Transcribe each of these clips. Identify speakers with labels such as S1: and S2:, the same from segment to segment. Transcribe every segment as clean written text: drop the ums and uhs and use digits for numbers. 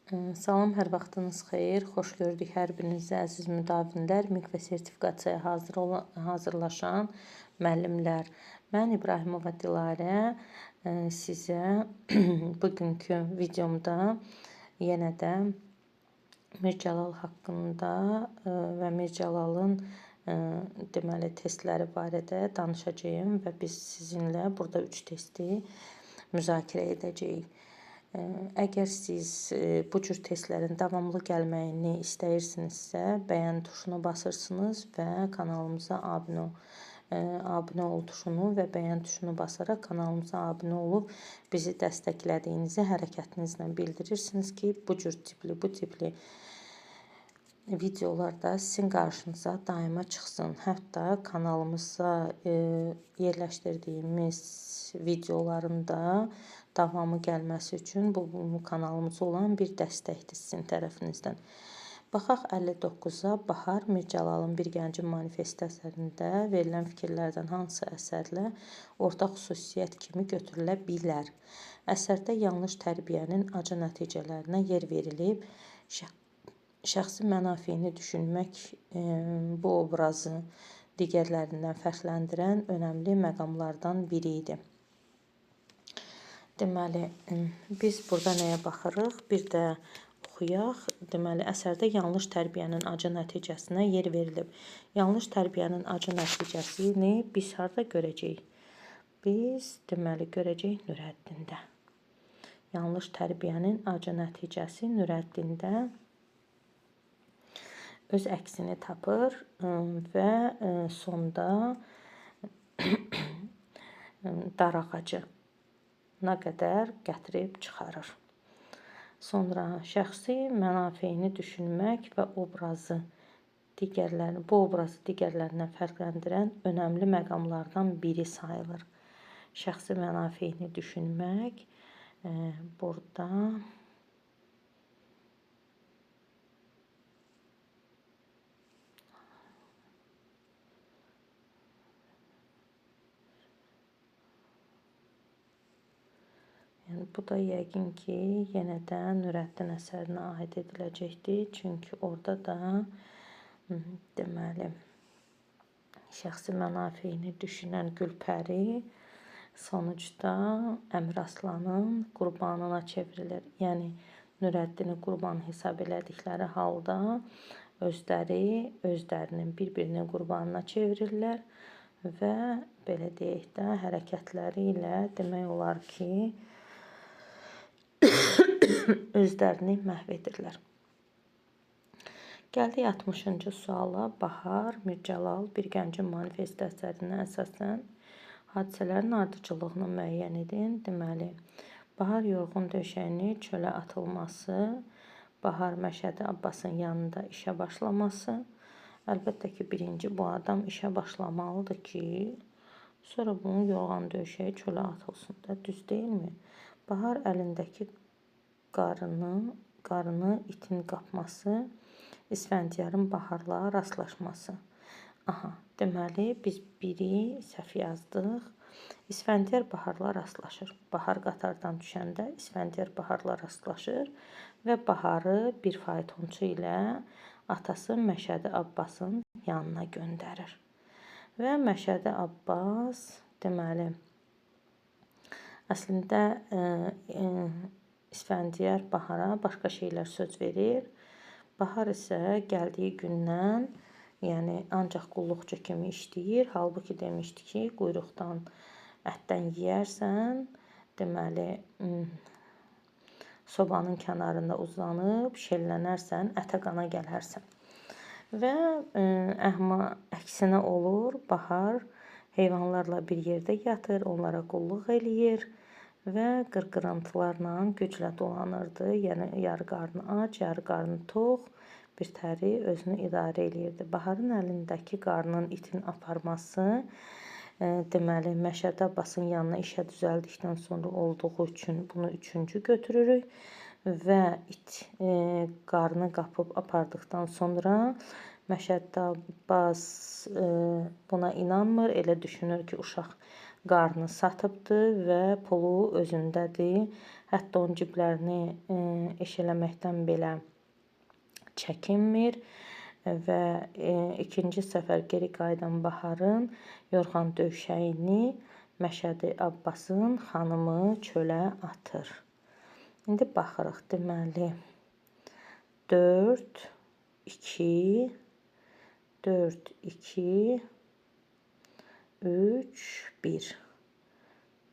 S1: Salam, hər vaxtınız xeyir. Xoş gördük hər birinizi əziz müdavinlər, MİQ və sertifikasiyaya hazırlaşan müəllimlər. Mən İbrahimova Dilarə sizə bugünkü videomda yenə də Mircəlal haqqında və Mircəlalın deməli testləri barədə danışacağım və biz sizinlə burada 3 testi müzakirə edəcəyik. Əgər siz bu cür testlərin davamlı gəlməyini istəyirsinizsə, bəyən tuşuna basırsınız və kanalımıza abunə ol tuşunu və bəyən tuşunu basaraq kanalımıza abunə olub bizi dəstəklədiyinizi hərəkətinizlə bildirirsiniz ki, bu tipli videolarda sizin qarşınıza daima çıxsın. Hətta kanalımıza yerləşdirdiyimiz videoların da davamı gəlməsi üçün bu kanalımıza olan bir dəstəkdir sizin tərəfinizdən. Baxaq 59-a Bahar Mircəlalın Bir Gəncin Manifesti əsərində verilən fikirlərdən hansı əsərlə ortaq xüsusiyyət kimi götürülə bilər? Əsərdə yanlış tərbiyənin acı nəticələrinə yer verilib. Şəxsi mənafeyini düşünmək bu obrazı digərlərindən fərqləndirən önəmli məqamlardan biri idi. Deməli, biz burada nəyə baxırıq? Bir də oxuyaq. Deməli, əsərdə yanlış tərbiyənin acı nəticəsinə yer verilib. Yanlış tərbiyənin acı nəticəsini biz harada görəcəyik? Biz, deməli, görəcəyik Nurəddində. Yanlış tərbiyənin acı nəticəsi Nurəddində öz əksini tapır və sonda dar ağacına qədər gətirib çıxarır. Sonra şəxsi mənafeyini düşünmək və bu obrazı digərlərindən fərqləndirən önəmli məqamlardan biri sayılır. Şəxsi mənafeyini düşünmək burada bu da yəqin ki, yenə də Nurəddin əsərinə aid ediləcəkdir. Çünki orada da deməli şəxsi mənafeyini düşünən Gülpəri sonucda Əmiraslanın qurbanına çevrilir. Yəni Nurəddini qurban hesab elədikləri halda özlərinin bir-birinin qurbanına çevirirlər və belə deyək də hərəkətləri ilə demək olar ki, özlərini məhv edirlər. Gəldik 60-cı suala. Bahar Mircəlal Bir Gəncin Manifesti əsərinə əsasən hadisələrin ardıcıllığını müəyyən edin. Deməli, Bahar yorğun döşəyini çölə atılması, Bahar Məşədi Abbasın yanında işə başlaması. Əlbəttə ki, birinci bu adam işə başlamalıdır ki, sonra bunun yorğan döşəyi çölə atılsın da, düz deyilmi? Bahar əlindəki qarını itin qapması, İsfəndiyarın Baharla rastlaşması. Aha, deməli, biz biri səhv yazdıq. İsfəndiyar Baharla rastlaşır. Bahar qatardan düşəndə İsfəndiyar Baharla rastlaşır və Baharı bir faytonçu ilə atası Məşədi Abbasın yanına göndərir. Və Məşədi Abbas, deməli, əslində İsfəndiyar Bahara başqa şeylər söz verir. Bahar isə gəldiyi gündən, yəni ancaq qulluqçu kimi işləyir. Halbuki demişdi ki, quyruqdan, ətdən yeyərsən, deməli, sobanın kənarında uzanıb, şellənərsən, ətə qana gələrsən. Və əksinə olur, Bahar heyvanlarla bir yerdə yatır, onlara qulluq eləyir və qırqırıntılarla güclə dolanırdı. Yəni, yarı qarnı ac, yarı qarnı tox, bir təri özünü idarə eləyirdi. Baharın əlindəki qarnın itin aparması, deməli, Məşədi Abbasın yanına işə düzəldikdən sonra olduğu üçün bunu üçüncü götürürük və it qarnı qapıb apardıqdan sonra Məşədi Abbas buna inanmır, elə düşünür ki, uşaq qarnı satıbdır və pulu özündədir. Hətta onun ciblərini iş eləməkdən belə çəkinmir və ikinci səfər geri qayıdan Baharın yorğan döşəyini Məşədi Abbasın xanımı çölə atır. İndi baxırıq. Deməli 4 2 4 2 3 1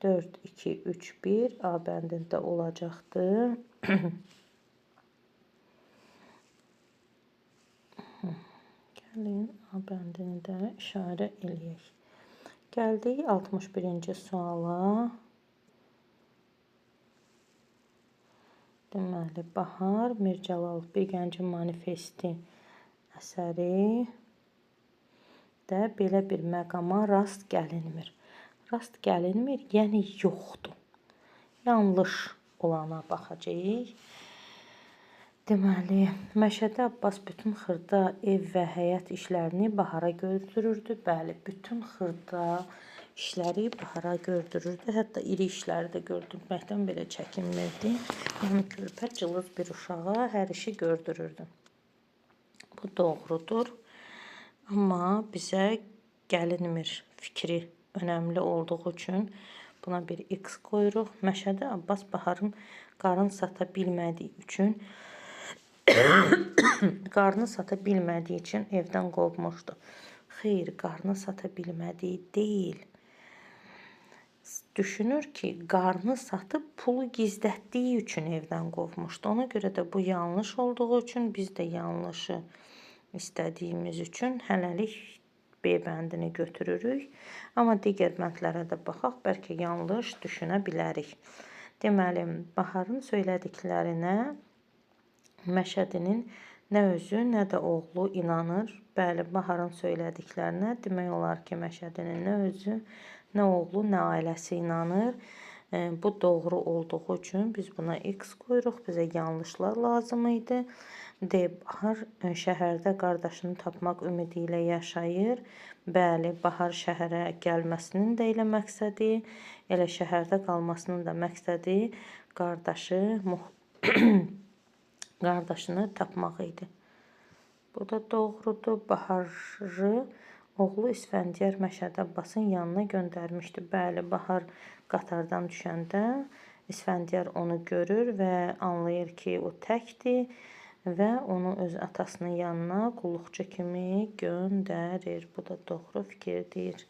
S1: 4 2 3 1 A bəndində olacaqdır. Gəlin A bəndini də işarə eləyək. Gəldik 61-ci suala. Deməli, Bahar Mircəlalov Bir Gəncin Manifesti əsəri də belə bir məqama rast gəlinmir. Rast gəlinmir, yəni yoxdur. Yanlış olana baxacağıq. Deməli, Məşədi Abbas bütün xırda ev və həyat işlərini Bahara götürürdü. Bəli, bütün xırda işləri Bahara gördürürdü. Hətta iri işləri də gördürməkdən belə çəkinmirdi. Yəni körpə cılız bir uşağa hər işi gördürürdü. Bu doğrudur. Amma bizə gəlinmir fikri önəmli olduğu üçün buna bir X qoyuruq. Məşədi Abbas Baharın qarın sata bilmədiyi üçün evdən qovmuşdu. Xeyr, qarnı sata bilmədiyi deyil. Düşünür ki, qarnı satıb pulu gizlətdiyi üçün evdən qovmuşdu. Ona görə də bu yanlış olduğu üçün biz də yanlışı istədiyimiz üçün hələlik B bəndini götürürük. Amma digər bəndlərə də baxaq, bəlkə yanlış düşünə bilərik. Deməli, Baharın söylədiklərinə Məşədinin nə özü, nə də oğlu inanır. Bəli, Baharın söylədiklərinə demək olar ki, Məşədinin nə özü, nə oğlu, nə ailəsi inanır. Bu doğru olduğu üçün biz buna X qoyuruq. Bizə yanlışlar lazım idi. D. Bahar şəhərdə qardaşını tapmaq ümidi ilə yaşayır. Bəli, Bahar şəhərə gəlməsinin də elə məqsədi, elə şəhərdə qalmasının da məqsədi qardaşını tapmaq idi. Bu da doğrudur. Baharı oğlu İsfəndiyar Məşədi Abbasın yanına göndərmişdi. Bəli, Bahar qatardan düşəndə İsfəndiyar onu görür və anlayır ki, o təkdir və onu öz atasının yanına qulluqçu kimi göndərir. Bu da doğru fikirdir.